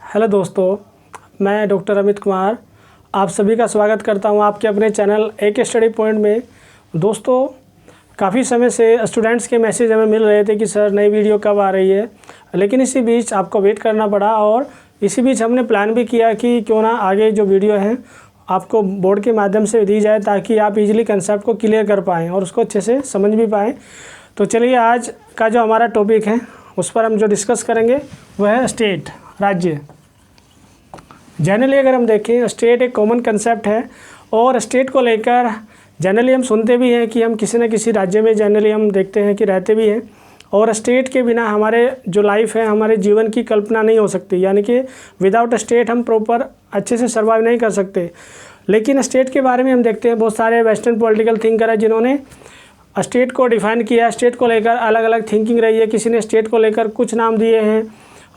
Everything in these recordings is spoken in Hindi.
हेलो दोस्तों, मैं डॉक्टर अमित कुमार आप सभी का स्वागत करता हूं आपके अपने चैनल एक स्टडी पॉइंट में। दोस्तों, काफ़ी समय से स्टूडेंट्स के मैसेज हमें मिल रहे थे कि सर नई वीडियो कब आ रही है, लेकिन इसी बीच आपको वेट करना पड़ा और इसी बीच हमने प्लान भी किया कि क्यों ना आगे जो वीडियो हैं आपको बोर्ड के माध्यम से दी जाए ताकि आप इजीली कंसेप्ट को क्लियर कर पाएँ और उसको अच्छे से समझ भी पाएँ। तो चलिए, आज का जो हमारा टॉपिक है उस पर हम जो डिस्कस करेंगे वह है स्टेट, राज्य। जनरली अगर हम देखें, स्टेट एक कॉमन कंसेप्ट है और स्टेट को लेकर जनरली हम सुनते भी हैं कि हम किसी न किसी राज्य में जनरली हम देखते हैं कि रहते भी हैं, और स्टेट के बिना हमारे जो लाइफ है, हमारे जीवन की कल्पना नहीं हो सकती। यानी कि विदाउट स्टेट हम प्रॉपर अच्छे से सर्वाइव नहीं कर सकते। लेकिन स्टेट के बारे में हम देखते हैं बहुत सारे वेस्टर्न पॉलिटिकल थिंकर है जिन्होंने स्टेट को डिफ़ाइन किया। स्टेट को लेकर अलग अलग थिंकिंग रही है। किसी ने स्टेट को लेकर कुछ नाम दिए हैं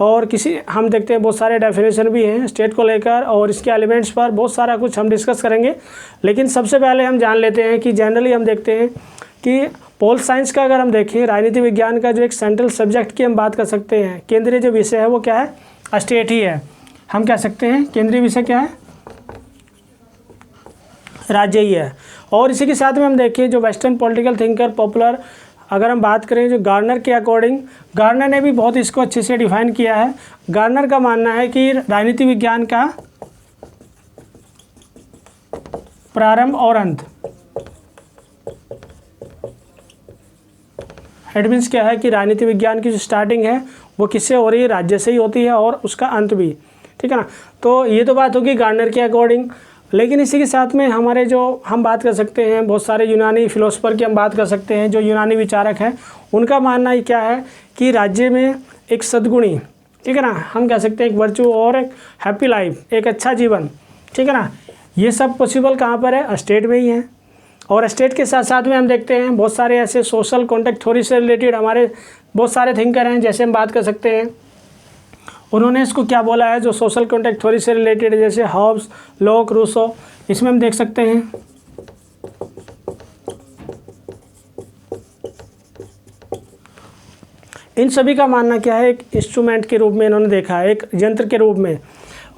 और किसी हम देखते हैं बहुत सारे डेफिनेशन भी हैं स्टेट को लेकर, और इसके एलिमेंट्स पर बहुत सारा कुछ हम डिस्कस करेंगे। लेकिन सबसे पहले हम जान लेते हैं कि जनरली हम देखते हैं कि पोल साइंस का अगर हम देखें, राजनीति विज्ञान का जो एक सेंट्रल सब्जेक्ट की हम बात कर सकते हैं, केंद्रीय जो विषय है वो क्या है, स्टेट ही है। हम कह सकते हैं केंद्रीय विषय क्या है, राज्य ही है। और इसी के साथ में हम देखें जो वेस्टर्न पॉलिटिकल थिंकर पॉपुलर अगर हम बात करें जो गार्नर के अकॉर्डिंग, गार्नर ने भी बहुत इसको अच्छे से डिफाइन किया है। गार्नर का मानना है कि राजनीति विज्ञान का प्रारंभ और अंत, इट मीन्स क्या है कि राजनीति विज्ञान की जो स्टार्टिंग है वो किससे हो रही है, राज्य से ही होती है, और उसका अंत भी, ठीक है ना। तो ये तो बात होगी गार्नर के अकॉर्डिंग। लेकिन इसी के साथ में हमारे जो हम बात कर सकते हैं बहुत सारे यूनानी फिलोसफर की हम बात कर सकते हैं, जो यूनानी विचारक हैं, उनका मानना ही क्या है कि राज्य में एक सद्गुणी, ठीक है ना, हम कह सकते हैं एक वर्चू और एक हैप्पी लाइफ, एक अच्छा जीवन, ठीक है ना, ये सब पॉसिबल कहाँ पर है, स्टेट में ही है। और स्टेट के साथ साथ में हम देखते हैं बहुत सारे ऐसे सोशल कॉन्टेक्ट थ्योरी से रिलेटेड हमारे बहुत सारे थिंकर हैं। जैसे हम बात कर सकते हैं, उन्होंने इसको क्या बोला है, जो सोशल कॉन्टेक्ट थ्योरी से रिलेटेड, जैसे हॉब्स, लॉक, रूसो, इसमें हम देख सकते हैं इन सभी का मानना क्या है, एक इंस्ट्रूमेंट के रूप में इन्होंने देखा है, एक यंत्र के रूप में।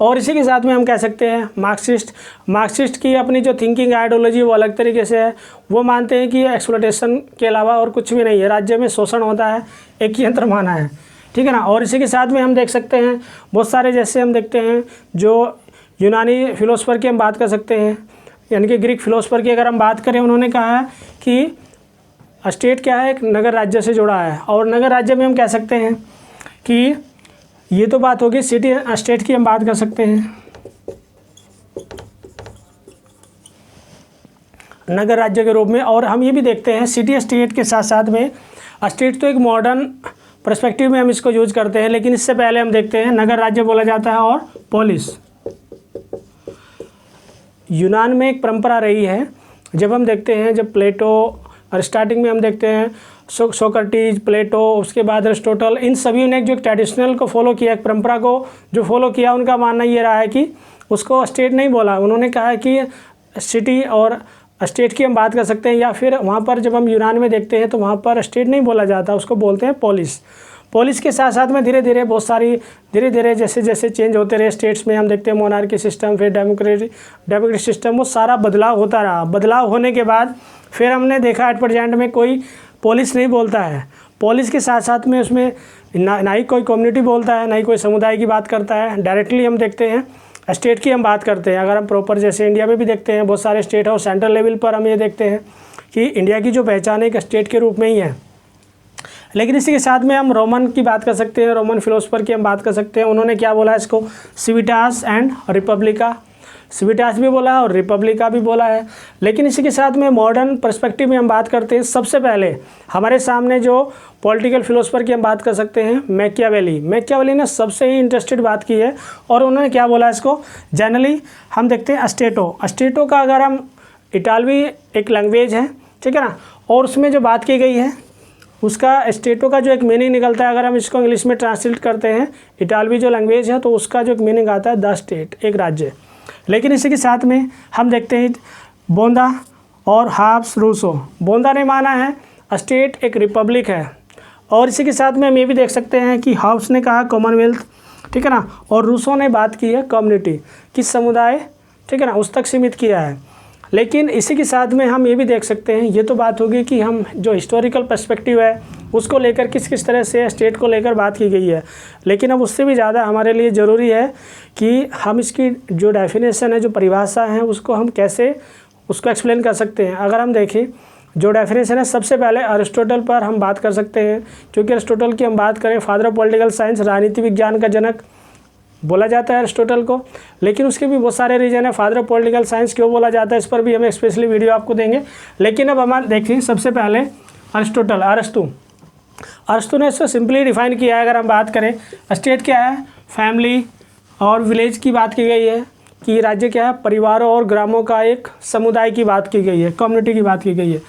और इसी के साथ में हम कह सकते हैं मार्क्सिस्ट की अपनी जो थिंकिंग आइडियोलॉजी वो अलग तरीके से है। वो मानते हैं कि एक्सप्लॉयटेशन के अलावा और कुछ भी नहीं है, राज्य में शोषण होता है, एक यंत्र माना है, ठीक है ना। और इसी के साथ में हम देख सकते हैं बहुत सारे, जैसे हम देखते हैं जो यूनानी फिलोसफर की हम बात कर सकते हैं, यानी कि ग्रीक फिलोसफर की अगर हम बात करें, उन्होंने कहा है कि स्टेट क्या है, एक नगर राज्य से जुड़ा है। और नगर राज्य में हम कह सकते हैं कि ये तो बात होगी सिटी स्टेट की, हम बात कर सकते हैं नगर राज्य के रूप में। और हम ये भी देखते हैं सिटी स्टेट के साथ साथ में स्टेट तो एक मॉडर्न पर्सपेक्टिव में हम इसको यूज करते हैं, लेकिन इससे पहले हम देखते हैं नगर राज्य बोला जाता है और पोलिस। यूनान में एक परंपरा रही है, जब हम देखते हैं जब प्लेटो और स्टार्टिंग में हम देखते हैं सोक्रेटिस, प्लेटो, उसके बाद अरिस्टोटल, इन सभी ने जो ट्रेडिशनल को फॉलो किया, एक परंपरा को जो फॉलो किया, उनका मानना ये रहा है कि उसको स्टेट नहीं बोला। उन्होंने कहा कि सिटी और स्टेट की हम बात कर सकते हैं, या फिर वहाँ पर जब हम यूनान में देखते हैं तो वहाँ पर स्टेट नहीं बोला जाता, उसको बोलते हैं पोलिस। पोलिस के साथ साथ में धीरे धीरे जैसे जैसे चेंज होते रहे स्टेट्स में, हम देखते हैं मोनार्की सिस्टम, फिर डेमोक्रेटिक सिस्टम, वो सारा बदलाव होता रहा। बदलाव होने के बाद फिर हमने देखा एट प्रेजेंट में कोई पोलिस नहीं बोलता है। पोलिस के साथ साथ में उसमें ना ही कोई कम्युनिटी बोलता है, ना ही कोई समुदाय की बात करता है। डायरेक्टली हम देखते हैं स्टेट की हम बात करते हैं। अगर हम प्रॉपर जैसे इंडिया में भी देखते हैं बहुत सारे स्टेट है, और सेंट्रल लेवल पर हम ये देखते हैं कि इंडिया की जो पहचान है एक स्टेट के रूप में ही है। लेकिन इसी के साथ में हम रोमन की बात कर सकते हैं, रोमन फिलोसफर की हम बात कर सकते हैं। उन्होंने क्या बोला है इसको, सिविटास एंड रिपब्लिका, सिविटास भी बोला है और रिपब्लिका भी बोला है। लेकिन इसी के साथ में मॉडर्न पर्सपेक्टिव में हम बात करते हैं, सबसे पहले हमारे सामने जो पॉलिटिकल फिलोसफर की हम बात कर सकते हैं, मैकियावेली ने सबसे ही इंटरेस्टेड बात की है। और उन्होंने क्या बोला इसको, जनरली हम देखते हैं स्टेटो का अगर हम, इटालवी एक लैंग्वेज है, ठीक है ना, और उसमें जो बात की गई है उसका स्टेटो का जो एक मीनिंग निकलता है, अगर हम इसको इंग्लिश में ट्रांसलेट करते हैं, इटालवी जो लैंग्वेज है, तो उसका जो एक मीनिंग आता है द स्टेट, एक राज्य। लेकिन इसी के साथ में हम देखते हैं बोंदा और हाब्स, रूसो, बोंदा ने माना है स्टेट एक रिपब्लिक है। और इसी के साथ में हम ये भी देख सकते हैं कि हाब्स ने कहा कॉमनवेल्थ, ठीक है ना। और रूसो ने बात की है कम्युनिटी, किस समुदाय, ठीक है ना, उस तक सीमित किया है। लेकिन इसी के साथ में हम ये भी देख सकते हैं, ये तो बात होगी कि हम जो हिस्टोरिकल पर्सपेक्टिव है उसको लेकर किस किस तरह से स्टेट को लेकर बात की गई है। लेकिन अब उससे भी ज़्यादा हमारे लिए ज़रूरी है कि हम इसकी जो डेफिनेशन है, जो परिभाषा है, उसको हम कैसे उसको एक्सप्लेन कर सकते हैं। अगर हम देखें जो डेफिनेशन है, सबसे पहले अरिस्टोटल पर हम बात कर सकते हैं, क्योंकि अरिस्टोटल की हम बात करें फादर ऑफ पॉलिटिकल साइंस, राजनीति विज्ञान का जनक बोला जाता है अरिस्टोटल को। लेकिन उसके भी बहुत सारे रीजन है, फादर ऑफ पॉलिटिकल साइंस क्यों बोला जाता है, इस पर भी हम स्पेशली वीडियो आपको देंगे। लेकिन अब हम देखें सबसे पहले अरिस्टोटल, अरिस्टो ने इसको सिंपली डिफाइन किया है। अगर हम बात करें स्टेट क्या है, फैमिली और विलेज की बात की गई है, कि राज्य क्या है, परिवारों और ग्रामों का एक समुदाय की बात की गई है, कम्युनिटी की बात की गई है।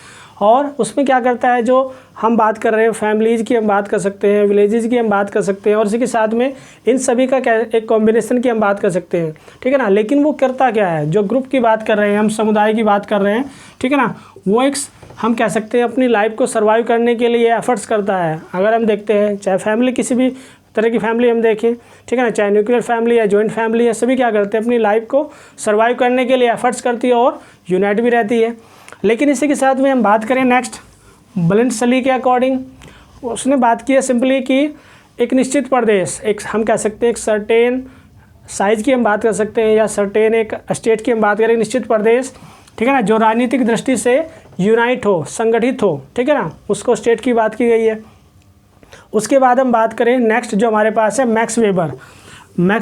और उसमें क्या करता है, जो हम बात कर रहे हैं फैमिलीज़ की हम बात कर सकते हैं, विलेजेस की हम बात कर सकते हैं, और इसी के साथ में इन सभी का क्या एक कॉम्बिनेशन की हम बात कर सकते हैं, ठीक है ना। लेकिन वो करता क्या है, जो ग्रुप की बात कर रहे हैं, हम समुदाय की बात कर रहे हैं, ठीक है ना, वो एक हम कह सकते हैं अपनी लाइफ को सर्वाइव करने के लिए एफर्ट्स करता है। अगर हम देखते हैं चाहे फैमिली, किसी भी तरह की फैमिली हम देखें, ठीक है ना, चाहे न्यूक्लियर फैमिली है, जॉइंट फैमिली है, सभी क्या करते हैं अपनी लाइफ को सर्वाइव करने के लिए एफर्ट्स करती है और यूनाइट भी रहती है। लेकिन इसी के साथ में हम बात करें नेक्स्ट बर्नसली के अकॉर्डिंग, उसने बात की है सिंपली कि एक निश्चित प्रदेश, एक हम कह सकते हैं एक सर्टेन साइज़ की हम बात कर सकते हैं, या सर्टेन एक स्टेट की हम बात करें, निश्चित प्रदेश, ठीक है ना, जो राजनीतिक दृष्टि से यूनाइट हो, संगठित हो, ठीक है ना, उसको स्टेट की बात की गई है। उसके बाद हम बात करें नेक्स्ट जो हमारे पास है मैक्स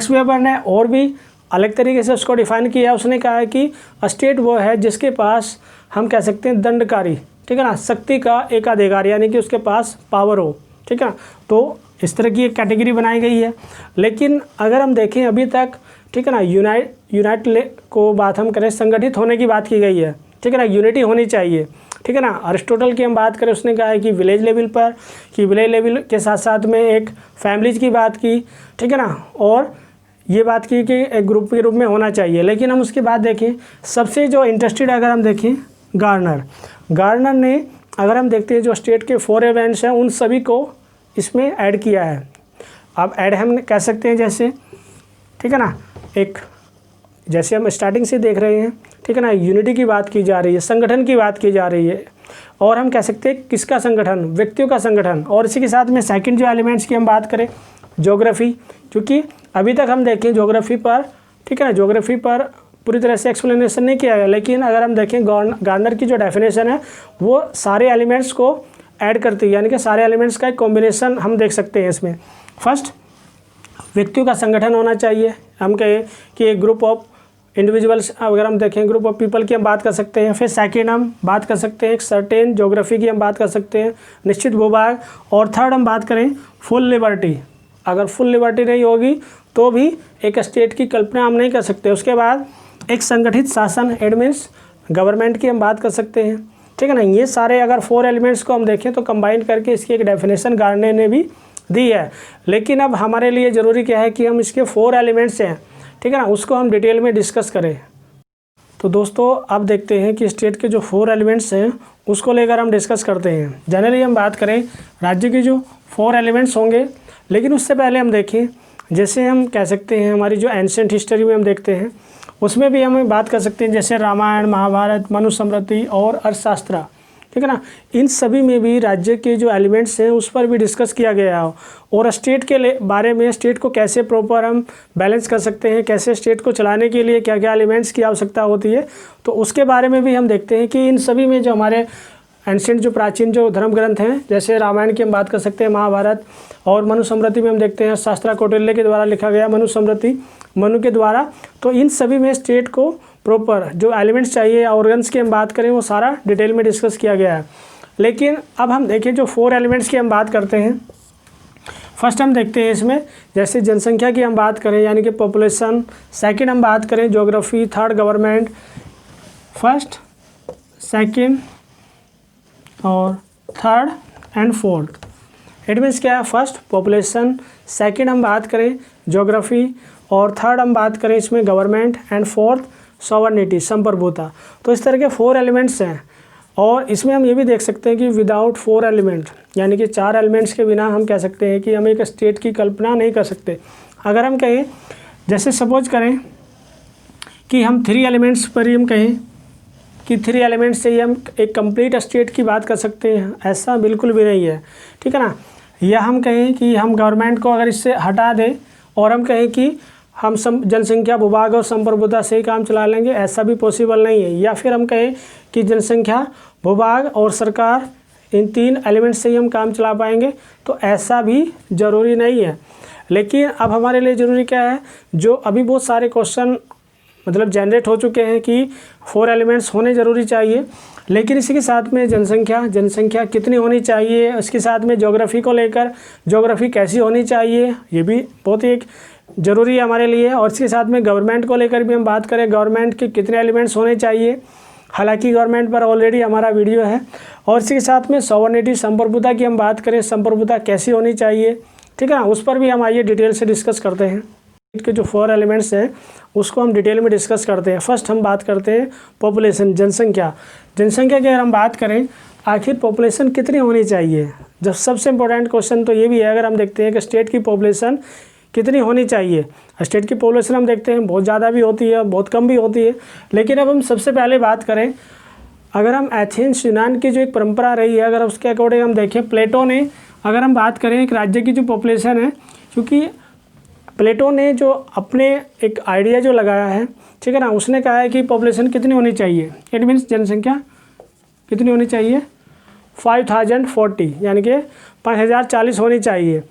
वेबर ने और भी अलग तरीके से उसको डिफाइन किया। उसने कहा है कि स्टेट वो है जिसके पास हम कह सकते हैं दंडकारी, ठीक है ना, शक्ति का एकाधिकार, यानी कि उसके पास पावर हो, ठीक है ना। तो इस तरह की एक कैटेगरी बनाई गई है। लेकिन अगर हम देखें अभी तक, ठीक है ना, यूनाइट को बात हम करें, संगठित होने की बात की गई है, ठीक है ना, यूनिटी होनी चाहिए, ठीक है ना। अरिस्टोटल की हम बात करें, उसने कहा है कि विलेज लेवल पर, कि विलेज लेवल के साथ साथ में एक फैमिलीज की बात की, ठीक है ना, और ये बात की कि एक ग्रुप के रूप में होना चाहिए। लेकिन हम उसके बाद देखें सबसे जो इंटरेस्टेड अगर हम देखें गार्नर ने, अगर हम देखते हैं जो स्टेट के 4 इवेंट्स हैं उन सभी को इसमें ऐड किया है। अब ऐड हम कह सकते हैं जैसे, ठीक है ना, एक जैसे हम स्टार्टिंग से देख रहे हैं, ठीक है ना, यूनिटी की बात की जा रही है, संगठन की बात की जा रही है, और हम कह सकते हैं किसका संगठन, व्यक्तियों का संगठन। और इसी के साथ में सेकंड जो एलिमेंट्स की हम बात करें ज्योग्राफी, क्योंकि अभी तक हम देखें ज्योग्राफी पर, ठीक है ना, ज्योग्राफी पर पूरी तरह से एक्सप्लेनेशन नहीं किया गया। लेकिन अगर हम देखें गार्नर की जो डेफिनेशन है वो सारे एलिमेंट्स को ऐड करती है, यानी कि सारे एलिमेंट्स का एक कॉम्बिनेशन हम देख सकते हैं इसमें। फर्स्ट व्यक्तियों का संगठन होना चाहिए, हम कहें कि एक ग्रुप ऑफ इंडिविजुअल्स, अगर हम देखें ग्रुप ऑफ पीपल की हम बात कर सकते हैं। फिर सेकेंड हम बात कर सकते हैं एक सर्टेन ज्योग्राफी की हम बात कर सकते हैं, निश्चित भूभाग। और थर्ड हम बात करें फुल लिबर्टी, अगर फुल लिबर्टी नहीं होगी तो भी एक स्टेट की कल्पना हम नहीं कर सकते। उसके बाद एक संगठित शासन, एडमिन्स गवर्नमेंट की हम बात कर सकते हैं, ठीक है ना। ये सारे अगर 4 एलिमेंट्स को हम देखें तो कंबाइन करके इसकी एक डेफिनेशन गार्नर ने भी दी है। लेकिन अब हमारे लिए ज़रूरी क्या है कि हम इसके 4 एलिमेंट्स हैं, ठीक है ना, उसको हम डिटेल में डिस्कस करें। तो दोस्तों अब देखते हैं कि स्टेट के जो 4 एलिमेंट्स हैं उसको लेकर हम डिस्कस करते हैं। जनरली हम बात करें राज्य के जो 4 एलिमेंट्स होंगे, लेकिन उससे पहले हम देखें, जैसे हम कह सकते हैं हमारी जो एंशिएंट हिस्ट्री में हम देखते हैं उसमें भी हम बात कर सकते हैं, जैसे रामायण, महाभारत, मनुस्मृति और अर्थशास्त्र, ठीक है ना, इन सभी में भी राज्य के जो एलिमेंट्स हैं उस पर भी डिस्कस किया गया हो। और स्टेट के बारे में, स्टेट को कैसे प्रॉपर हम बैलेंस कर सकते हैं, कैसे स्टेट को चलाने के लिए क्या क्या एलिमेंट्स की आवश्यकता होती है, तो उसके बारे में भी हम देखते हैं कि इन सभी में जो हमारे एंशिएंट जो प्राचीन जो धर्म ग्रंथ हैं, जैसे रामायण की हम बात कर सकते हैं, महाभारत, और मनुस्मृति में हम देखते हैं शास्त्रा कौटिल्य के द्वारा लिखा गया मनुस्मृति मनु के द्वारा। तो इन सभी में स्टेट को प्रॉपर जो एलिमेंट्स चाहिए, ऑर्गन्स की हम बात करें, वो सारा डिटेल में डिस्कस किया गया है। लेकिन अब हम देखें जो 4 एलिमेंट्स की हम बात करते हैं, फर्स्ट हम देखते हैं इसमें जैसे जनसंख्या की हम बात करें यानी कि पॉपुलेशन, सेकंड हम बात करें geography, third government, first, second और third and fourth. It means क्या है, फर्स्ट पॉपुलेशन, सेकंड हम बात करें ज्योग्राफी, और थर्ड हम बात करें इसमें गवर्नमेंट, एंड फोर्थ सॉवरेनिटी, संप्रभुता। तो इस तरह के 4 एलिमेंट्स हैं। और इसमें हम ये भी देख सकते हैं कि विदाउट 4 एलिमेंट, यानी कि 4 एलिमेंट्स के बिना हम कह सकते हैं कि हम एक स्टेट की कल्पना नहीं कर सकते। अगर हम कहें, जैसे सपोज करें कि हम 3 एलिमेंट्स पर ही हम कहें कि 3 एलिमेंट्स से ही हम एक कंप्लीट स्टेट की बात कर सकते हैं, ऐसा बिल्कुल भी नहीं है, ठीक है ना। या हम कहें कि हम गवर्नमेंट को अगर इससे हटा दें और हम कहें कि हम जनसंख्या विभाग और संप्रभुता से ही काम चला लेंगे, ऐसा भी पॉसिबल नहीं है। या फिर हम कहें कि जनसंख्या विभाग और सरकार, इन 3 एलिमेंट्स से ही हम काम चला पाएंगे, तो ऐसा भी ज़रूरी नहीं है। लेकिन अब हमारे लिए ज़रूरी क्या है, जो अभी बहुत सारे क्वेश्चन मतलब जनरेट हो चुके हैं कि 4 एलिमेंट्स होने ज़रूरी चाहिए, लेकिन इसी के साथ में जनसंख्या कितनी होनी चाहिए, उसके साथ में ज्योग्राफी को लेकर ज्योग्राफी कैसी होनी चाहिए, ये भी बहुत ही एक ज़रूरी है हमारे लिए। और इसके साथ में गवर्नमेंट को लेकर भी हम बात करें, गवर्नमेंट के कितने एलिमेंट्स होने चाहिए, हालांकि गवर्नमेंट पर ऑलरेडी हमारा वीडियो है। और इसी के साथ में सॉवरेनिटी संप्रभुता की हम बात करें, संप्रभुता कैसी होनी चाहिए, ठीक है ना, उस पर भी हम आइए डिटेल से डिस्कस करते हैं। के जो 4 एलिमेंट्स हैं उसको हम डिटेल में डिस्कस करते हैं। फर्स्ट हम बात करते हैं पॉपुलेशन, जनसंख्या की अगर हम बात करें, आखिर पॉपुलेशन कितनी होनी चाहिए। जब सबसे इम्पोर्टेंट क्वेश्चन तो ये भी है, अगर हम देखते हैं कि स्टेट की पॉपुलेशन कितनी होनी चाहिए। स्टेट की पॉपुलेशन हम देखते हैं बहुत ज़्यादा भी होती है, बहुत कम भी होती है। लेकिन अब हम सबसे पहले बात करें, अगर हम एथेंस यूनान की जो एक परंपरा रही है, अगर उसके अकॉर्डिंग हम देखें, प्लेटो ने, अगर हम बात करें एक राज्य की जो पॉपुलेशन है, क्योंकि प्लेटो ने जो अपने एक आइडिया जो लगाया है, ठीक है ना, उसने कहा है कि पॉपुलेशन कितनी होनी चाहिए, इट मीन्स जनसंख्या कितनी होनी चाहिए, 5040 यानी कि 5040 होनी चाहिए।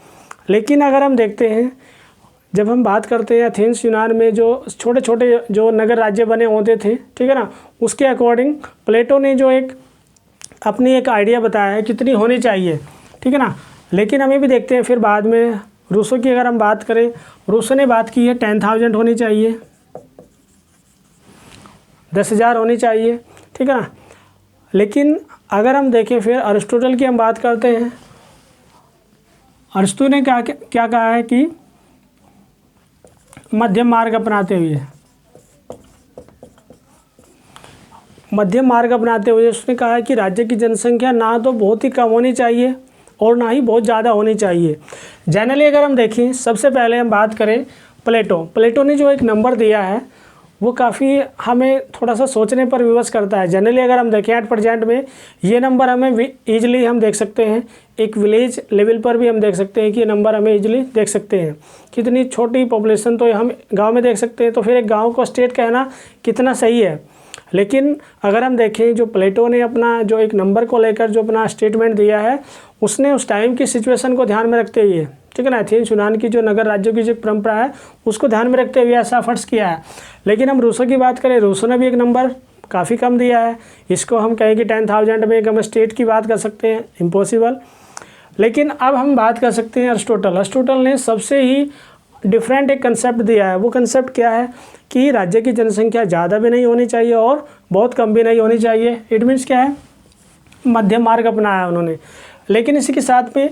लेकिन अगर हम देखते हैं, जब हम बात करते हैं एथेंस यूनान में जो छोटे छोटे जो नगर राज्य बने होते थे, ठीक है ना, उसके अकॉर्डिंग प्लेटो ने जो एक अपनी एक आइडिया बताया है कितनी होनी चाहिए, ठीक है ना। लेकिन हमें भी देखते हैं फिर बाद में रूसो की अगर हम बात करें, रूसो ने बात की है 10,000 होनी चाहिए, 10,000 होनी चाहिए, ठीक है ना। लेकिन अगर हम देखें फिर अरिस्टोटल की हम बात करते हैं, अरिस्टो ने क्या कहा है कि मध्यम मार्ग अपनाते हुए उसने कहा है कि राज्य की जनसंख्या ना तो बहुत ही कम होनी चाहिए और ना ही बहुत ज़्यादा होनी चाहिए। जनरली अगर हम देखें, सबसे पहले हम बात करें प्लेटो ने जो एक नंबर दिया है वो काफ़ी हमें थोड़ा सा सोचने पर विवश करता है। जनरली अगर हम देखें एट प्रेजेंट में ये नंबर हमें ईजिली हम देख सकते हैं, एक विलेज लेवल पर भी हम देख सकते हैं कि ये नंबर हमें ईजिली देख सकते हैं। कितनी छोटी पॉपुलेशन तो हम गाँव में देख सकते हैं, तो फिर एक गाँव को स्टेट कहना कितना सही है। लेकिन अगर हम देखें, जो प्लेटो ने अपना जो एक नंबर को लेकर जो अपना स्टेटमेंट दिया है, उसने उस टाइम की सिचुएशन को ध्यान में रखते हुए, ठीक है ना, एथेंस यूनान की जो नगर राज्यों की जो परंपरा है उसको ध्यान में रखते हुए ऐसा एफर्ट्स किया है। लेकिन हम रूसो की बात करें, रूसो ने भी एक नंबर काफ़ी कम दिया है, इसको हम कहें कि 10,000 में एक हम स्टेट की बात कर सकते हैं, इम्पॉसिबल। लेकिन अब हम बात कर सकते हैं अरिस्टोटल ने सबसे ही डिफरेंट एक कंसेप्ट दिया है। वो कंसेप्ट क्या है कि राज्य की जनसंख्या ज़्यादा भी नहीं होनी चाहिए और बहुत कम भी नहीं होनी चाहिए। इट मीन्स क्या है, मध्यम मार्ग अपनाया उन्होंने। लेकिन इसी के साथ में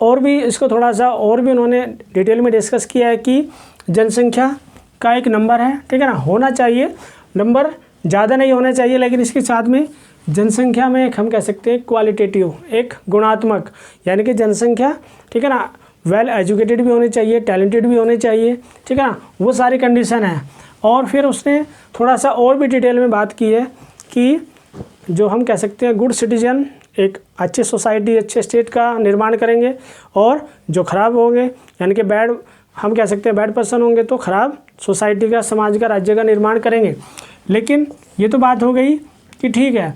और भी इसको थोड़ा सा और भी उन्होंने डिटेल में डिस्कस किया है कि जनसंख्या का एक नंबर है, ठीक है ना, होना चाहिए, नंबर ज़्यादा नहीं होना चाहिए। लेकिन इसके साथ में जनसंख्या में एक हम कह सकते हैं क्वालिटेटिव, एक गुणात्मक, यानी कि जनसंख्या, ठीक है ना, वेल एजुकेटेड भी होनी चाहिए, टैलेंटेड भी होनी चाहिए, ठीक है ना, वो सारी कंडीशन है। और फिर उसने थोड़ा सा और भी डिटेल में बात की है कि जो हम कह सकते हैं गुड सिटीजन, एक अच्छी सोसाइटी, अच्छे स्टेट का निर्माण करेंगे, और जो ख़राब होंगे यानी कि बैड, हम कह सकते हैं बैड पर्सन होंगे तो ख़राब सोसाइटी का, समाज का, राज्य का निर्माण करेंगे। लेकिन ये तो बात हो गई कि ठीक है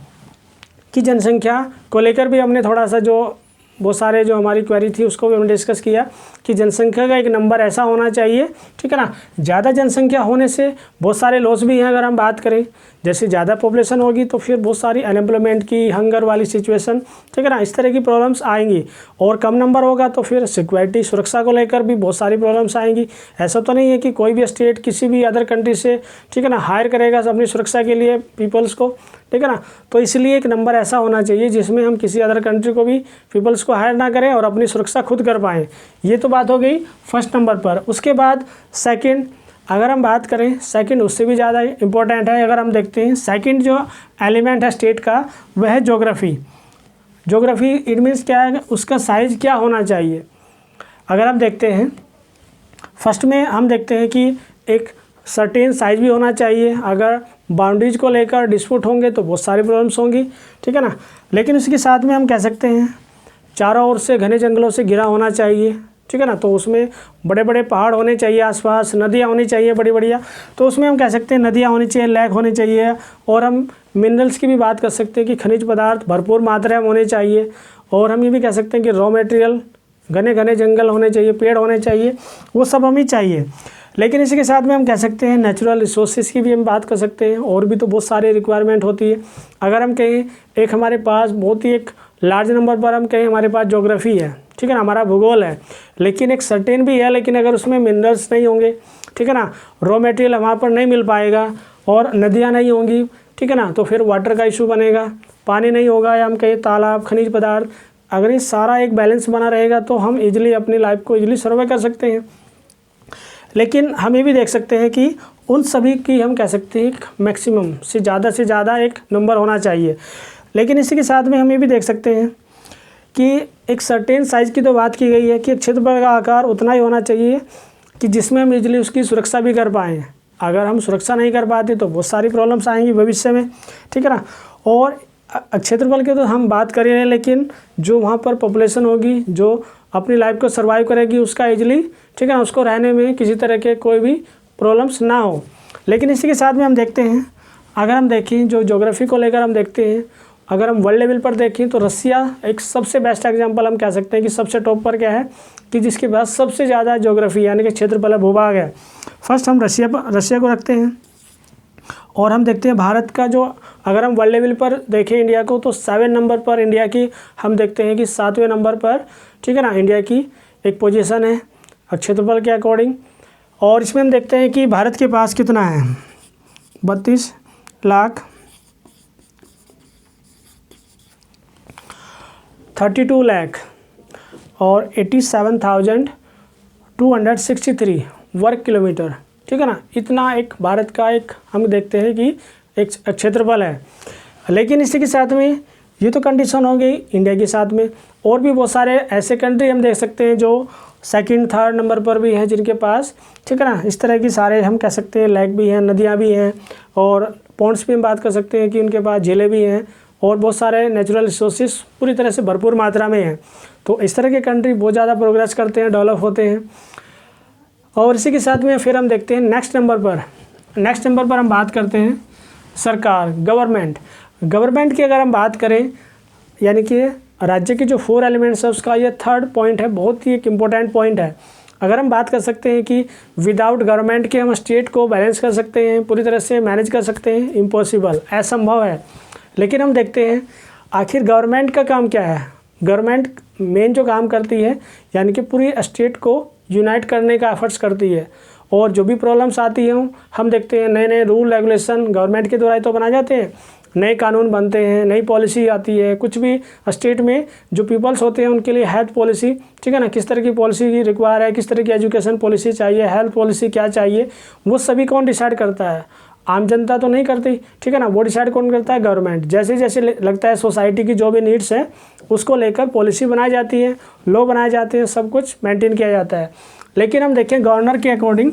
कि जनसंख्या को लेकर भी हमने थोड़ा सा जो बहुत सारे जो हमारी क्वेरी थी उसको भी हमने डिस्कस किया कि जनसंख्या का एक नंबर ऐसा होना चाहिए, ठीक है ना। ज़्यादा जनसंख्या होने से बहुत सारे लॉस भी हैं। अगर हम बात करें, जैसे ज़्यादा पॉपुलेशन होगी तो फिर बहुत सारी अनएम्प्लॉयमेंट की, हंगर वाली सिचुएशन, ठीक है ना, इस तरह की प्रॉब्लम्स आएंगी। और कम नंबर होगा तो फिर सिक्योरिटी, सुरक्षा को लेकर भी बहुत सारी प्रॉब्लम्स आएंगी। ऐसा तो नहीं है कि कोई भी स्टेट किसी भी अदर कंट्री से, ठीक है ना, हायर करेगा अपनी सुरक्षा के लिए पीपल्स को, ठीक है ना। तो इसलिए एक नंबर ऐसा होना चाहिए जिसमें हम किसी अदर कंट्री को भी, पीपल्स को हायर ना करें और अपनी सुरक्षा खुद कर पाएँ। ये तो बात हो गई फर्स्ट नंबर पर। उसके बाद सेकंड, अगर हम बात करें, सेकंड उससे भी ज़्यादा इम्पोर्टेंट है। अगर हम देखते हैं सेकंड जो एलिमेंट है स्टेट का, वह है ज्योग्राफी। इट मीन्स क्या है, उसका साइज़ क्या होना चाहिए। अगर हम देखते हैं फर्स्ट में हम देखते हैं कि एक सर्टेन साइज भी होना चाहिए। अगर बाउंड्रीज को लेकर डिस्प्यूट होंगे तो बहुत सारी प्रॉब्लम्स होंगी, ठीक है ना। लेकिन इसके साथ में हम कह सकते हैं चारों ओर से घने जंगलों से घिरा होना चाहिए, ठीक है ना। तो उसमें बड़े बड़े पहाड़ होने चाहिए, आसपास नदियाँ होनी चाहिए बड़ी बढ़िया। तो उसमें हम कह सकते हैं नदियाँ होनी चाहिए, लेक होनी चाहिए। और हम मिनरल्स की भी बात कर सकते हैं कि खनिज पदार्थ भरपूर मात्रा में होने चाहिए। और हम ये भी कह सकते हैं कि रॉ मटेरियल, घने घने जंगल होने चाहिए, पेड़ होने चाहिए, वो सब हमें चाहिए। लेकिन इसी के साथ में हम कह सकते हैं नेचुरल रिसोर्सेज की भी हम बात कर सकते हैं, और भी तो बहुत सारी रिक्वायरमेंट होती है। अगर हम कहें एक हमारे पास बहुत ही एक लार्ज नंबर पर हम कहें हमारे पास ज्योग्राफी है, ठीक है ना, हमारा भूगोल है, लेकिन एक सर्टेन भी है, लेकिन अगर उसमें मिनरल्स नहीं होंगे, ठीक है ना, रॉ मटेरियल हमारे पर नहीं मिल पाएगा और नदियाँ नहीं होंगी, ठीक है ना, तो फिर वाटर का इशू बनेगा, पानी नहीं होगा, या हम कहें तालाब, खनिज पदार्थ, अगर ये सारा एक बैलेंस बना रहेगा तो हम इजीली अपनी लाइफ को इजीली सर्वे कर सकते हैं। लेकिन हम ये भी देख सकते हैं कि उन सभी की हम कह सकते हैं मैक्सिमम से ज़्यादा एक नंबर होना चाहिए। लेकिन इसी के साथ में हम ये भी देख सकते हैं कि एक सर्टेन साइज़ की तो बात की गई है कि क्षेत्रफल का आकार उतना ही होना चाहिए कि जिसमें हम इजीली उसकी सुरक्षा भी कर पाएँ। अगर हम सुरक्षा नहीं कर पाते तो बहुत सारी प्रॉब्लम्स आएंगी भविष्य में, ठीक है ना। और क्षेत्रफल की तो हम बात कर रहे हैं, लेकिन जो वहाँ पर पॉपुलेशन होगी जो अपनी लाइफ को सर्वाइव करेगी उसका इजीली, ठीक है ना, उसको रहने में किसी तरह के कोई भी प्रॉब्लम्स ना हो। लेकिन इसी के साथ में हम देखते हैं, अगर हम देखें जो ज्योग्राफी को लेकर हम देखते हैं, अगर हम वर्ल्ड लेवल पर देखें तो रसिया एक सबसे बेस्ट एग्जांपल हम कह सकते हैं कि सबसे टॉप पर क्या है कि जिसके पास सबसे ज़्यादा ज्योग्राफी यानी कि क्षेत्रफल भूभाग है। फर्स्ट हम रसिया को रखते हैं। और हम देखते हैं भारत का जो, अगर हम वर्ल्ड लेवल पर देखें इंडिया को, तो 7 नंबर पर इंडिया की हम देखते हैं कि 7वें नंबर पर, ठीक है ना, इंडिया की एक पोजीशन है क्षेत्रफल के अकॉर्डिंग। और इसमें हम देखते हैं कि भारत के पास कितना है, 32 लाख 32 लाख और 87,263 वर्ग किलोमीटर, ठीक है ना, इतना एक भारत का एक हम देखते हैं कि एक क्षेत्रफल है। लेकिन इसी के साथ में ये तो कंडीशन हो गई इंडिया के साथ में, और भी बहुत सारे ऐसे कंट्री हम देख सकते हैं जो 2nd 3rd नंबर पर भी हैं जिनके पास, ठीक है ना, इस तरह की सारे हम कह सकते हैं लेक भी हैं, नदियाँ भी हैं, और पॉन्ड्स भी हम बात कर सकते हैं कि उनके पास झीलें भी हैं, और बहुत सारे नेचुरल रिसोर्सेज पूरी तरह से भरपूर मात्रा में हैं। तो इस तरह के कंट्री बहुत ज़्यादा प्रोग्रेस करते हैं, डेवलप होते हैं। और इसी के साथ में फिर हम देखते हैं नेक्स्ट नंबर पर हम बात करते हैं सरकार, गवर्नमेंट की अगर हम बात करें, यानी कि राज्य के जो 4 एलिमेंट्स है उसका ये 3rd पॉइंट है, बहुत ही एक इम्पोर्टेंट पॉइंट है। अगर हम बात कर सकते हैं कि विदाउट गवर्नमेंट के हम स्टेट को बैलेंस कर सकते हैं, पूरी तरह से मैनेज कर सकते हैं, इम्पॉसिबल, असंभव है। लेकिन हम देखते हैं आखिर गवर्नमेंट का काम क्या है। गवर्नमेंट मेन जो काम करती है यानी कि पूरी स्टेट को यूनाइट करने का एफर्ट्स करती है, और जो भी प्रॉब्लम्स आती हैं हम देखते हैं नए नए रूल रेगुलेशन गवर्नमेंट के द्वारा ही तो बनाए जाते हैं, नए कानून बनते हैं, नई पॉलिसी आती है, कुछ भी स्टेट में जो पीपल्स होते हैं उनके लिए हेल्थ पॉलिसी, ठीक है ना, किस तरह की पॉलिसी की रिक्वायर है, किस तरह की एजुकेशन पॉलिसी चाहिए, हेल्थ पॉलिसी क्या चाहिए, वो सभी कौन डिसाइड करता है, आम जनता तो नहीं करती, ठीक है ना, वो डिसाइड कौन करता है, गवर्नमेंट। जैसे जैसे लगता है सोसाइटी की जो भी नीड्स हैं उसको लेकर पॉलिसी बनाई जाती है, लॉ बनाए जाते हैं, सब कुछ मेंटेन किया जाता है। लेकिन हम देखें गवर्नर के अकॉर्डिंग,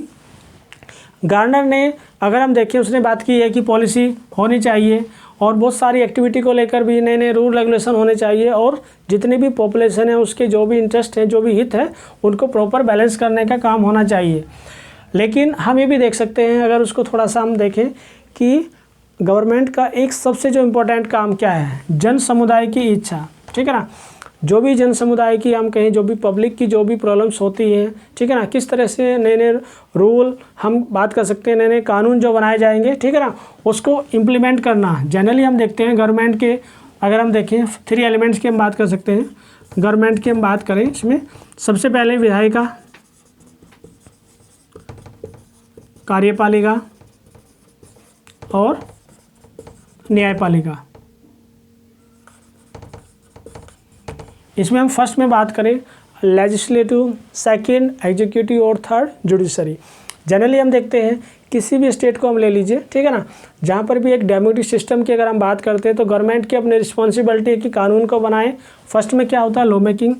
गवर्नर ने अगर हम देखें उसने बात की है कि पॉलिसी होनी चाहिए, और बहुत सारी एक्टिविटी को लेकर भी नए नए रूल रेगुलेशन होने चाहिए, और जितनी भी पॉपुलेशन है उसके जो भी इंटरेस्ट है, जो भी हित है, उनको प्रॉपर बैलेंस करने का काम होना चाहिए। लेकिन हम ये भी देख सकते हैं, अगर उसको थोड़ा सा हम देखें कि गवर्नमेंट का एक सबसे जो इम्पोर्टेंट काम क्या है, जन समुदाय की इच्छा, ठीक है ना, जो भी जन समुदाय की हम कहें, जो भी पब्लिक की जो भी प्रॉब्लम्स होती हैं, ठीक है ना, किस तरह से नए नए रूल हम बात कर सकते हैं, नए नए कानून जो बनाए जाएंगे, ठीक है ना, उसको इम्प्लीमेंट करना। जनरली हम देखते हैं गवर्नमेंट के, अगर हम देखें 3 एलिमेंट्स की हम बात कर सकते हैं गवर्नमेंट की, हम बात करें इसमें सबसे पहले विधायिका, कार्यपालिका और न्यायपालिका। इसमें हम फर्स्ट में बात करें लेजिस्लेटिव, 2nd एग्जीक्यूटिव और 3rd जुडिशरी। जनरली हम देखते हैं किसी भी स्टेट को हम ले लीजिए, ठीक है ना, जहाँ पर भी एक डेमोक्रेटिक सिस्टम की अगर हम बात करते हैं तो गवर्नमेंट की अपनी रिस्पॉन्सिबिलिटी है कि कानून को बनाए। फर्स्ट में क्या होता है, लॉ मेकिंग,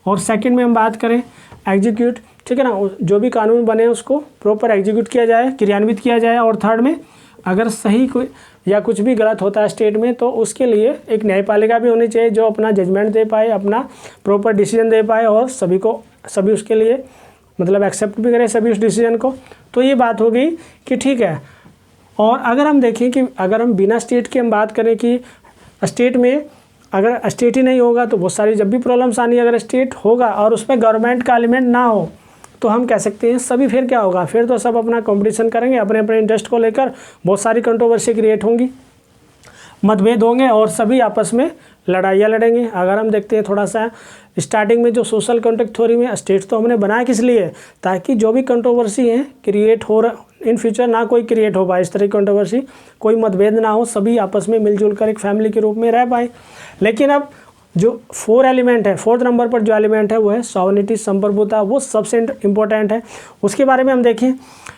और सेकंड में हम बात करें एग्जीक्यूट, ठीक है ना, जो भी कानून बने उसको प्रॉपर एग्जीक्यूट किया जाए, क्रियान्वित किया जाए। और थर्ड में अगर सही कोई या कुछ भी गलत होता है स्टेट में तो उसके लिए एक न्यायपालिका भी होनी चाहिए जो अपना जजमेंट दे पाए, अपना प्रॉपर डिसीजन दे पाए और सभी उसके लिए मतलब एक्सेप्ट भी करें सभी उस डिसीजन को। तो ये बात हो गई कि ठीक है। और अगर हम देखें कि अगर हम बिना स्टेट के हम बात करें कि स्टेट में अगर स्टेट ही नहीं होगा तो बहुत सारी जब भी प्रॉब्लम्स आनी है, अगर स्टेट होगा और उसमें गवर्नमेंट का एलिमेंट ना हो तो हम कह सकते हैं सभी फिर क्या होगा, फिर तो सब अपना कंपटीशन करेंगे, अपने अपने इंटरेस्ट को लेकर बहुत सारी कंट्रोवर्सी क्रिएट होंगी, मतभेद होंगे और सभी आपस में लड़ाइयाँ लड़ेंगे। अगर हम देखते हैं थोड़ा सा स्टार्टिंग में जो सोशल कॉन्ट्रैक्ट थ्योरी में स्टेट तो हमने बनाया किस लिए, ताकि जो भी कंट्रोवर्सी हैं क्रिएट हो इन फ्यूचर ना कोई क्रिएट हो पाए, इस तरह की कंट्रोवर्सी कोई मतभेद ना हो, सभी आपस में मिलजुल कर एक फैमिली के रूप में रह पाए। लेकिन अब जो 4 एलिमेंट है, 4th नंबर पर जो एलिमेंट है वो है सॉवरेनिटी, संप्रभुता, वो सबसे इम्पोर्टेंट है। उसके बारे में हम देखें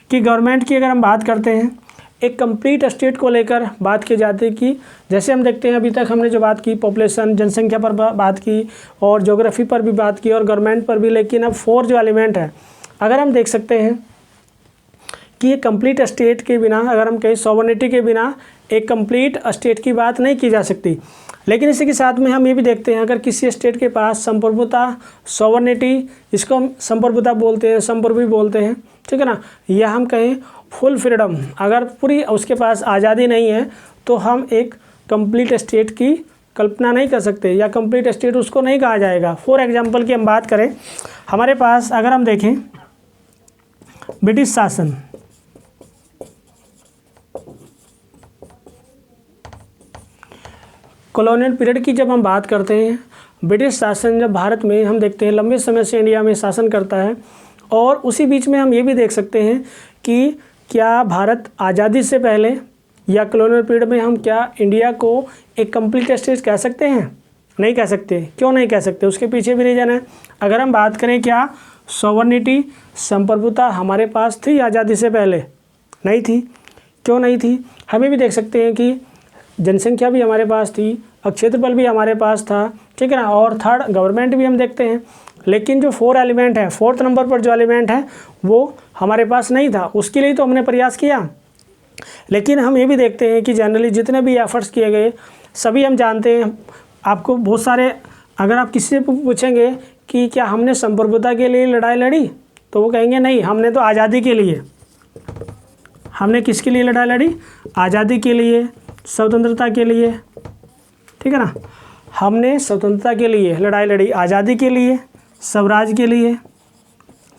कि गवर्नमेंट की अगर हम बात करते हैं एक कंप्लीट स्टेट को लेकर बात की जाती है कि जैसे हम देखते हैं अभी तक हमने जो बात की पॉपुलेशन, जनसंख्या पर बात की और ज्योग्राफी पर भी बात की और गवर्नमेंट पर भी, लेकिन अब 4 जो एलिमेंट है अगर हम देख सकते हैं कि ये कंप्लीट स्टेट के बिना, अगर हम कहें सॉवरेनिटी के बिना एक कंप्लीट स्टेट की बात नहीं की जा सकती। लेकिन इसी के साथ में हम ये भी देखते हैं अगर किसी स्टेट के पास संप्रभुता, सॉवरेनिटी, इसको हम संप्रभुता बोलते हैं, संप्रभु बोलते हैं, ठीक है ना, या हम कहें फुल फ्रीडम, अगर पूरी उसके पास आज़ादी नहीं है तो हम एक कंप्लीट स्टेट की कल्पना नहीं कर सकते या कंप्लीट स्टेट उसको नहीं कहा जाएगा। फॉर एग्जांपल की हम बात करें, हमारे पास अगर हम देखें ब्रिटिश शासन, कॉलोनियल पीरियड की जब हम बात करते हैं, ब्रिटिश शासन जब भारत में हम देखते हैं लंबे समय से इंडिया में शासन करता है और उसी बीच में हम ये भी देख सकते हैं कि क्या भारत आज़ादी से पहले या कॉलोनियल पीरियड में हम क्या इंडिया को एक कंप्लीट स्टेट कह सकते हैं? नहीं कह सकते। क्यों नहीं कह सकते? उसके पीछे भी रीज़न है। अगर हम बात करें क्या सॉवरेनिटी, संप्रभुता हमारे पास थी आज़ादी से पहले? नहीं थी। क्यों नहीं थी? हमें भी देख सकते हैं कि जनसंख्या भी हमारे पास थी और क्षेत्रफल भी हमारे पास था, ठीक है ना, और थर्ड गवर्नमेंट भी हम देखते हैं। लेकिन जो 4 एलिमेंट है, 4th नंबर पर जो एलिमेंट है वो हमारे पास नहीं था, उसके लिए तो हमने प्रयास किया। लेकिन हम ये भी देखते हैं कि जनरली जितने भी एफर्ट्स किए गए सभी हम जानते हैं, आपको बहुत सारे, अगर आप किसी से पूछेंगे कि क्या हमने संप्रभुता के लिए लड़ाई लड़ी तो वो कहेंगे नहीं, हमने तो आज़ादी के लिए। हमने किसके लिए लड़ाई लड़ी? आज़ादी के लिए, स्वतंत्रता के लिए, ठीक है ना। हमने स्वतंत्रता के लिए लड़ाई लड़ी, आज़ादी के लिए, स्वराज के लिए,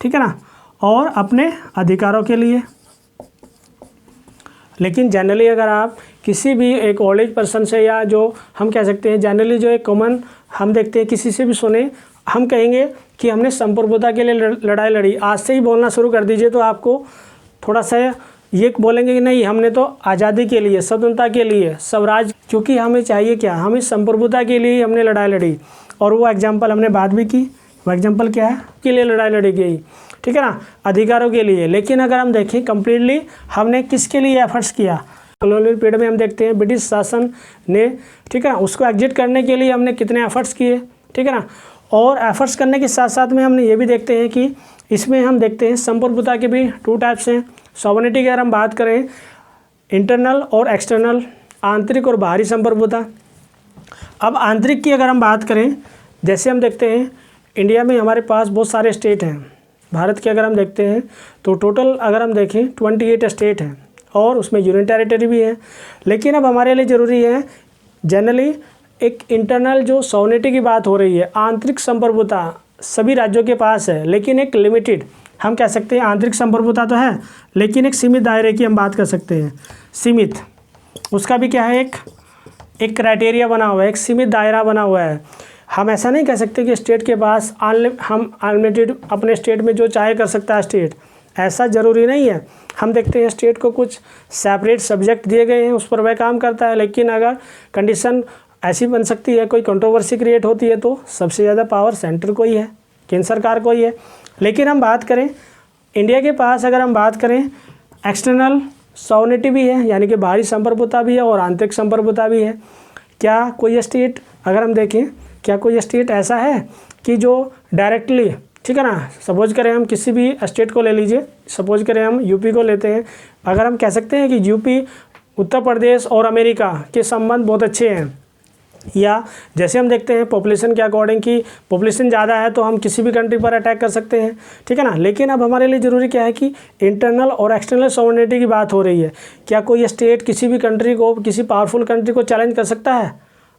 ठीक है ना, और अपने अधिकारों के लिए। लेकिन जनरली अगर आप किसी भी एक ओल्ड एज पर्सन से या जो हम कह सकते हैं जनरली जो एक कॉमन हम देखते हैं किसी से भी सुने, हम कहेंगे कि हमने संप्रभुता के लिए लड़ाई लड़ी, आज से ही बोलना शुरू कर दीजिए तो आपको थोड़ा सा ये बोलेंगे कि नहीं हमने तो आज़ादी के लिए, स्वतंत्रता के लिए, स्वराज, क्योंकि हमें चाहिए क्या, हमें संप्रभुता के लिए हमने लड़ाई लड़ी। और वो एग्जाम्पल हमने बात भी की, वो एग्जाम्पल क्या है के लिए लड़ाई लड़ी गई, ठीक है ना, अधिकारों के लिए। लेकिन अगर हम देखें कम्प्लीटली हमने किसके लिए एफर्ट्स किया, कॉलोनियल पीरियड में हम देखते हैं ब्रिटिश शासन ने, ठीक है ना, उसको एग्जिट करने के लिए हमने कितने एफर्ट्स किए, ठीक है ना। और एफर्ट्स करने के साथ साथ में हमने ये भी देखते हैं कि इसमें हम देखते हैं संप्रभुता के भी 2 टाइप्स हैं। सॉवरेनिटी की अगर हम बात करें इंटरनल और एक्सटर्नल, आंतरिक और बाहरी संप्रभुता। अब आंतरिक की अगर हम बात करें, जैसे हम देखते हैं इंडिया में हमारे पास बहुत सारे स्टेट हैं। भारत के अगर हम देखते हैं तो टोटल अगर हम देखें 28 स्टेट हैं और उसमें यूनियन टेरिटरी भी है। लेकिन अब हमारे लिए ज़रूरी है जनरली एक इंटरनल जो सॉवरेनिटी की बात हो रही है, आंतरिक संप्रभुता सभी राज्यों के पास है, लेकिन एक लिमिटेड, हम कह सकते हैं आंतरिक संप्रभुता तो है लेकिन एक सीमित दायरे की हम बात कर सकते हैं। सीमित, उसका भी क्या है, एक क्राइटेरिया बना हुआ है, एक सीमित दायरा बना हुआ है। हम ऐसा नहीं कह सकते कि स्टेट के पास हम अनलिमिटेड अपने स्टेट में जो चाहे कर सकता है स्टेट, ऐसा ज़रूरी नहीं है। हम देखते हैं स्टेट को कुछ सेपरेट सब्जेक्ट दिए गए हैं, उस पर वह काम करता है। लेकिन अगर कंडीशन ऐसी बन सकती है, कोई कंट्रोवर्सी क्रिएट होती है तो सबसे ज़्यादा पावर सेंटर को ही है, केंद्र सरकार को ही है। लेकिन हम बात करें इंडिया के पास, अगर हम बात करें एक्सटर्नल सॉवरेनिटी भी है, यानी कि बाहरी संप्रभुता भी है और आंतरिक संप्रभुता भी है। क्या कोई स्टेट, अगर हम देखें क्या कोई स्टेट ऐसा है कि जो डायरेक्टली, ठीक है ना, सपोज करें हम किसी भी स्टेट को ले लीजिए, सपोज करें हम यूपी को लेते हैं, अगर हम कह सकते हैं कि यूपी, उत्तर प्रदेश और अमेरिका के संबंध बहुत अच्छे हैं, या जैसे हम देखते हैं पॉपुलेशन के अकॉर्डिंग कि पॉपुलेशन ज़्यादा है तो हम किसी भी कंट्री पर अटैक कर सकते हैं, ठीक है ना। लेकिन अब हमारे लिए ज़रूरी क्या है कि इंटरनल और एक्सटर्नल सॉवरेनिटी की बात हो रही है। क्या कोई स्टेट किसी भी कंट्री को, किसी पावरफुल कंट्री को चैलेंज कर सकता है?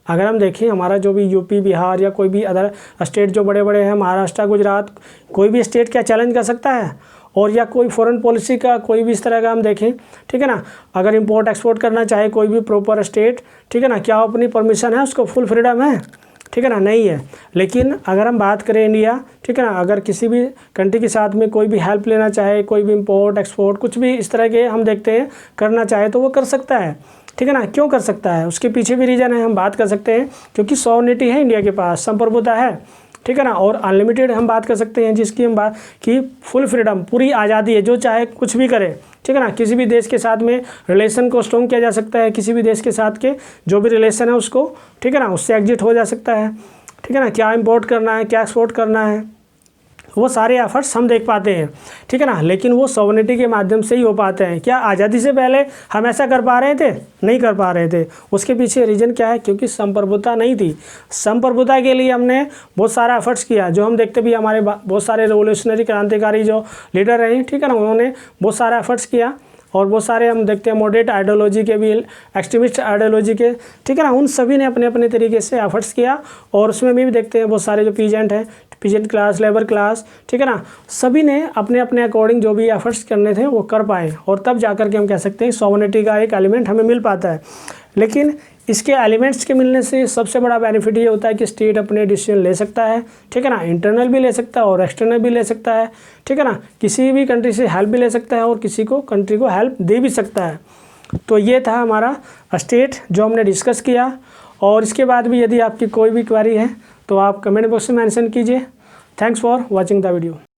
अगर हम देखें हमारा जो भी यूपी, बिहार या कोई भी अदर स्टेट जो बड़े बड़े हैं, महाराष्ट्र, गुजरात, कोई भी स्टेट क्या चैलेंज कर सकता है? और या कोई फॉरेन पॉलिसी का कोई भी इस तरह का हम देखें, ठीक है ना, अगर इंपोर्ट एक्सपोर्ट करना चाहे कोई भी प्रॉपर स्टेट, ठीक है ना, क्या अपनी परमिशन है, उसको फुल फ्रीडम है, ठीक है ना, नहीं है। लेकिन अगर हम बात करें इंडिया, ठीक है ना, अगर किसी भी कंट्री के साथ में कोई भी हेल्प लेना चाहे, कोई भी इंपोर्ट एक्सपोर्ट कुछ भी इस तरह के हम देखते हैं करना चाहे तो वो कर सकता है, ठीक है ना। क्यों कर सकता है? उसके पीछे भी रीज़न है, हम बात कर सकते हैं क्योंकि सॉवरेनिटी है इंडिया के पास, संप्रभुता है, ठीक है ना, और अनलिमिटेड हम बात कर सकते हैं जिसकी हम बात की फुल फ्रीडम, पूरी आज़ादी है, जो चाहे कुछ भी करे, ठीक है ना। किसी भी देश के साथ में रिलेशन को स्ट्रॉन्ग किया जा सकता है, किसी भी देश के साथ के जो भी रिलेशन है उसको, ठीक है ना, उससे एग्जिट हो जा सकता है, ठीक है ना। क्या इंपोर्ट करना है, क्या एक्सपोर्ट करना है, वो सारे एफर्ट्स हम देख पाते हैं, ठीक है ना। लेकिन वो सॉवरेनिटी के माध्यम से ही हो पाते हैं। क्या आज़ादी से पहले हम ऐसा कर पा रहे थे? नहीं कर पा रहे थे। उसके पीछे रीज़न क्या है? क्योंकि संप्रभुता नहीं थी। संप्रभुता के लिए हमने बहुत सारा एफर्ट्स किया, जो हम देखते भी हमारे बहुत सारे रेवोल्यूशनरी क्रांतिकारी जो लीडर रहे, ठीक है ना, उन्होंने बहुत सारा एफर्ट्स किया। और बहुत सारे हम देखते हैं मॉडरेट आइडियोलॉजी के भी, एक्सट्रीमिस्ट आइडियोलॉजी के, ठीक है ना, उन सभी ने अपने अपने तरीके से एफर्ट्स किया। और उसमें भी देखते हैं बहुत सारे जो पीजेंट हैं, पीजेंट क्लास, लेबर क्लास, ठीक है ना, सभी ने अपने अपने अकॉर्डिंग जो भी एफर्ट्स करने थे वो कर पाए, और तब जा कर के हम कह सकते हैं सॉवरेनिटी का एक एलिमेंट हमें मिल पाता है। लेकिन इसके एलिमेंट्स के मिलने से सबसे बड़ा बेनिफिट ये होता है कि स्टेट अपने डिसीजन ले सकता है, ठीक है ना, इंटरनल भी ले सकता है और एक्सटर्नल भी ले सकता है, ठीक है ना, किसी भी कंट्री से हेल्प भी ले सकता है और किसी को कंट्री को हेल्प दे भी सकता है। तो ये था हमारा स्टेट जो हमने डिस्कस किया। और इसके बाद भी यदि आपकी कोई भी क्वेरी है तो आप कमेंट बॉक्स में मेंशन कीजिए। Thanks for watching the video.